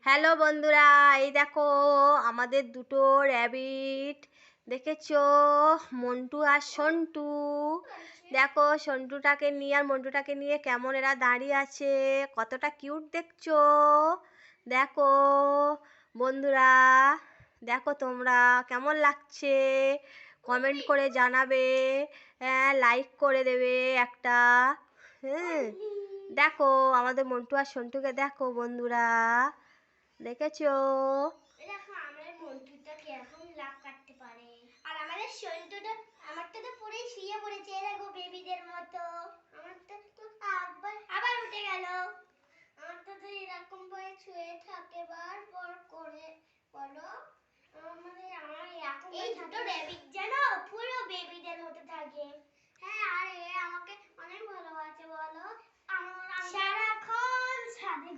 Hello বন্ধুরা, এই দেখো আমাদের দুটো র্যাবিট দেখেছো, মন্টু আর সন্টু। দেখো সন্টুটাকে নিয়ে আর মন্টুটাকে নিয়ে কেমন এরা দাঁড়িয়ে আছে, কতটা কিউট দেখছো। দেখো বন্ধুরা, দেখো তোমরা কেমন লাগছে কমেন্ট করে জানাবে, হ্যাঁ লাইক করে দেবে একটা। হ্যাঁ দেখো আমাদের মন্টু আর সন্টুকে দেখো বন্ধুরা, দেখেছো। দেখো আমার মন্টুটা কিরকম লাভ কাটতে পারে, আর আমাদের সন্টুটা আমারটা তো পুরোই শুয়ে পড়েছে দেখো বেবিদের মতো। আমারটা তো আবার উঠে গেল। আমারটা তো এরকম ভাবে শুয়ে থাকে বারবার করে। বলো আমার এরকম এই দুটো রেবিট জানো পুরো বেবিদের মতো থাকে। হ্যাঁ আর এ আমাকে অনেক ভালোবাসে বলো। আমার সারাক্ষণ সাথে